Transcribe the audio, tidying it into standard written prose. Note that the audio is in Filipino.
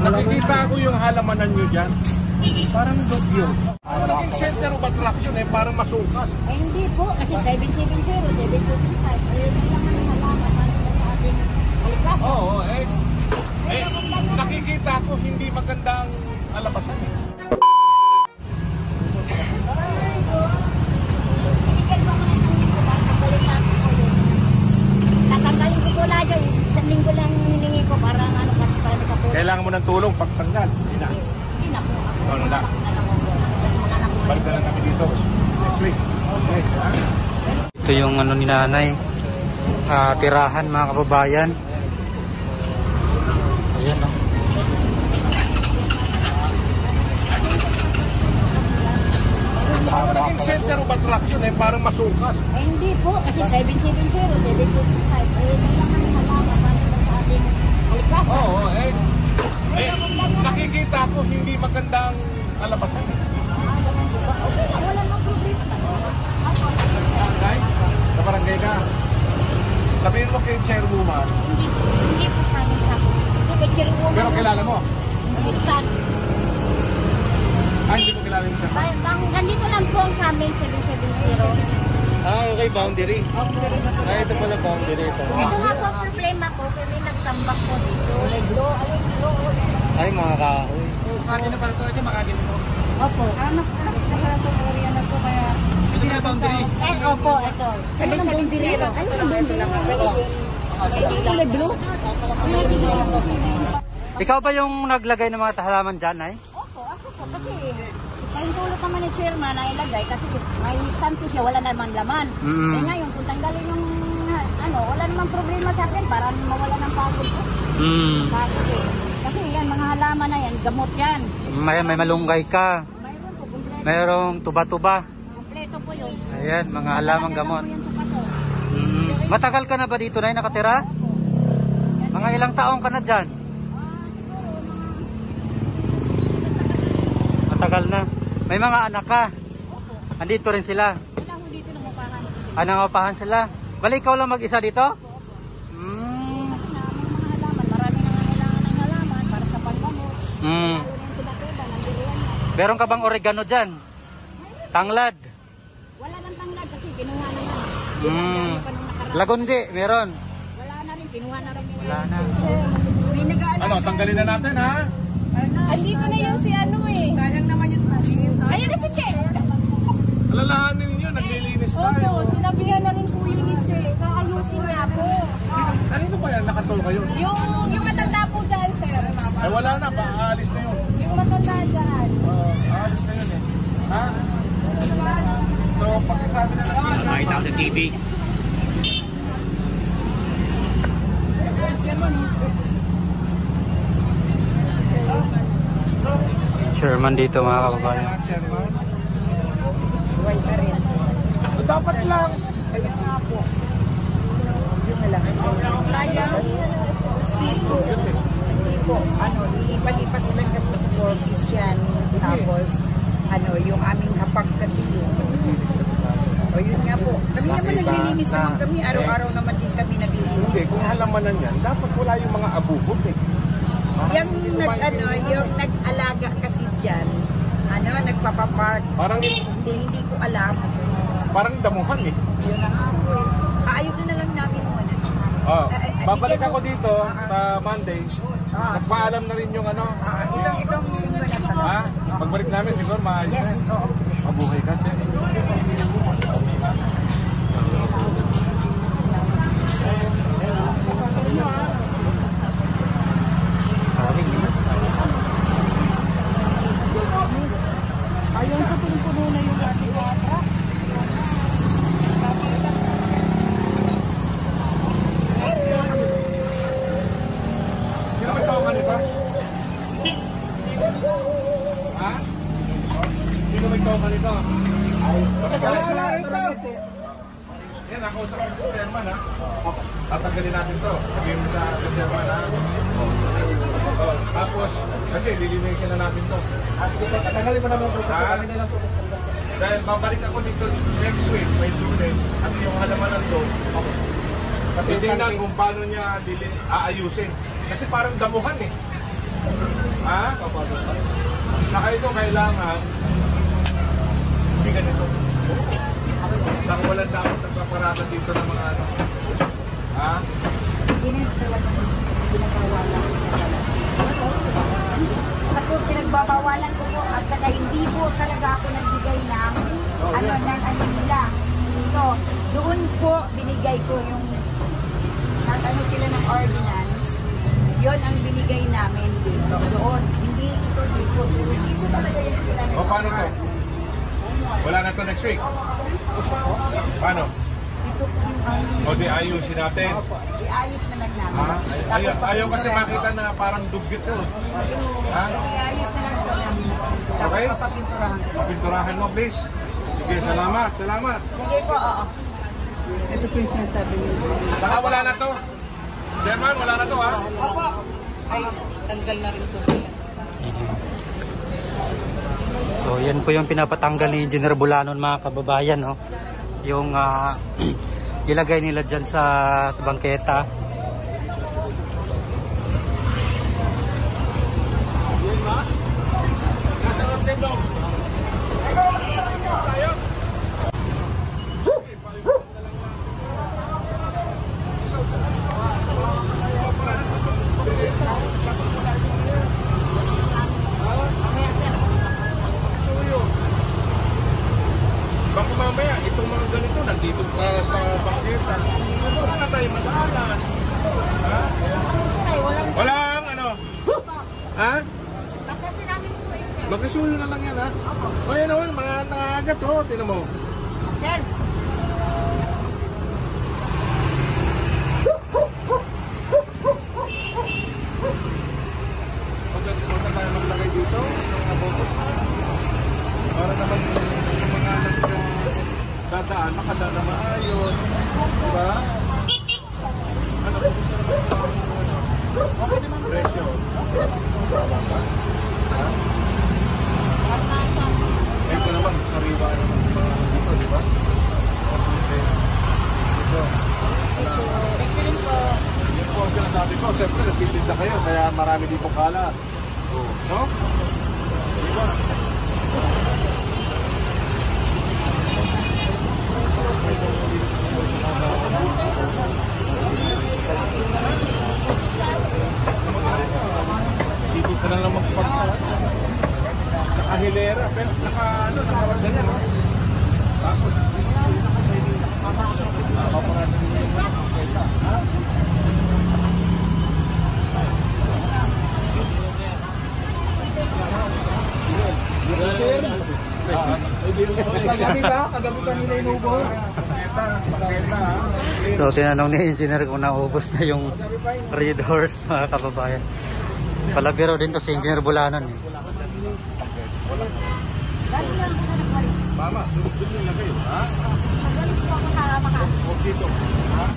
Nakikita ko yung halamanan nyo dyan. Parang logyo. Ano naging center of attraction eh, parang masukas. Eh, hindi po, kasi 770, 725. Ayun lang ang halaman sa ating kalikasan. Oo, nakikita ko hindi magandang alabasan eh. Tatanggalin ko po na dyan. Isang linggo lang hiningi ko para ano kasi para nakapulong. Kailangan mo ng tulong pagtanggal. Hindi na. Hindi na po. Ano na? Balik na lang kami dito. Next week. Okay. Ito yung ano ni nanay. Tirahan mga kababayan. Ayan o. Ano naging center of attraction eh, parang masukas. Eh, hindi po, kasi 770, 725. Ayun lang ang halaman sa ating kalikasan. Oo, nakikita ko hindi magandang alabasan eh. Okay, wala nang problema. Barangay? Sa barangay ka? Sabihin mo kay chairwoman. Hindi po sa amin ako. Hindi ba chairwoman? Pero kilala mo? Hindi stan. Hindi mo kilala yung chairwoman. Nandito lang po ang sa amin, 770. Okay, boundary. Ito pala boundary ito. Ito nga po ang problema ko, kaya may nagtambak po dito. Ay, mga kahoy. Kanina pala ito, ito makagin mo. Opo. Anak sa area na po, kaya... Ito na boundary. Opo, ito. 770. Ano ang boundary? Kulay blue? Ikaw ba yung naglagay ng mga halaman dyan, ay? Opo, ako po. Kasi pahintulot naman ni chairman na ilagay kasi may stand po siya, wala naman laman. Eh ngayon, kung tanggalin yung wala naman problema sa akin para mawala ng pagod po. Kasi yan, mga halaman na yan, gamot yan. May malunggay ka. Mayroon po, kompleto. Mayroong tuba-tuba. Kompleto po yun. Ayan, mga halamang gamot. Yan sa paso. Matagal ka na ba dito na nakatira? Mga ilang taong ka na dyan? Matagal na. May mga anak ka? Andito rin sila? Wala ho dito ng upahan. Nangangapahan sila? Bali, ikaw lang mag-isa dito? Mga halaman, marami nang kailangan ng halaman para sa paggamot. Lalo na yung pinakita, nandiyan na. Meron ka bang oregano dyan? Tanglad? Wala lang tanglad kasi kinuha na nga. Lagundi, meron? Wala na rin, kinuha na rin. Wala na. Ano, tanggalin na natin ha? Andito na yan si ano eh. Sayang naman yun. Ayun na si Che. Alalahanin ninyo, naglilinis Opo, tayo. sinabihan na rin po yun ni Che. Kaayusin niya po. Kanino ba yan? Nakatol kayo? Yung matanda po dyan, sir. Ay wala na, aalis na yun. Yung matanda dyan. Aalis na yun eh. Ha? So, pagkasabi na natin. Makita ko sa TV. Chairman dito mga kababayan. Chairman. So, dapat lang. Kaya nga po. Yun na lang. Kaya, hindi po, ipalipat lang kasi sa Borges yan. Tapos, yung aming hapag kasi yun. O yun nga po. Kami naman naglilinis naman kami. Araw-araw naman din kami naglilinis. Hindi, kung halamanan yan, dapat wala yung mga abubot eh. Yung nag-alaga kasi dyan, nagpapapark. Parang, Hindi ko alam. parang damuhan eh. Yun na nga po eh. Aayusin na lang namin muna. Babalik ako dito sa Monday. Nagpaalam na rin yung Itong linggo na to. Pagbalik namin siguro maayos Yes, na. oo. Mabuhay ka, Che. Ayun sa puno na yung ating katra. Sino may tao ka nito? Ha? Sino may tao ka nito? Yan, ako sa chairman ha. Tatanggalin natin to. Sabihin mo sa chairman ha. Tapos, kasi lilinisin na natin to. Sige, tatanggalin mo naman po. Ha? Dahil babalik ako dito next week, may Tuesday, at yung halamanan to, titignan kung paano niya aayusin. Kasi parang damuhan eh. Ha? Saka ito kailangan hindi ganito. Saka walang dapat nagpaparada dito ng mga ano. Ha? Hindi na talaga pinagbawalan. Ako pinagbabawalan ko po at saka hindi po talaga ako nagbigay ng ano nila. Ito, doon po binigay ko yung ano sila ng ordinance. Yon ang binigay namin dito. Doon. Hindi ito dito. Hindi po talaga yung sila. O paano to? Wala na to next week? Paano? Ito po yung O di ayusin natin. iayos na lang namin. Ha? Ayaw kasi papinturahan. makita na parang dugyot to. Ha? Iayos na lang po namin. Okay? Tapos papinturahan. Pinturahan mo please. Sige, salamat. Salamat. Sige po, oo. Ito po yung sinasabi niyo. Saka wala na to. Chairman, wala na to ha? Opo. Ay, tanggal na rin po sila. So yan po yung pinapatanggal ni Engineer Bulanon mga kababayan, no? Yung ilagay nila dyan sa bangketa. Baka mamaya, itong mga ganito, nandito pa sa bangketa. Wala na tayo madaanan. Ha? Walang ano? Ha? Magkasulo na lang yan ha? O yan naman, mga nangagat o. Tinan mo. Sir, Magkasulo tayo maglagay dito. Ng abotos. Para naman yung mga dadaan, makadaan na maayos. Diba? Ano po gusto naman? Okay naman presyo. Ha? Ito naman, sariwa naman yung mga dito, diba? Ito. Yun po ang sinasabi ko. Siyempre, nagtitinda kayo, kaya marami dito kalat. No? Diba? Dito ka na lang magpagkalat. Nakahilera, pero nakaganyan. Tapos, nakapangalan nyo yung mga pagkaita. Ha? Kagabi ba? Kagabi pa nila inubos? Pagkaita, ha? So tinanong ni Engineer kung naubos na yung Red Horse mga kababayan. Palabiro din to si Engineer Bulanon. Mama, doon nyo na kayo, ha? magaling po ako sa Makati. O dito. Ha?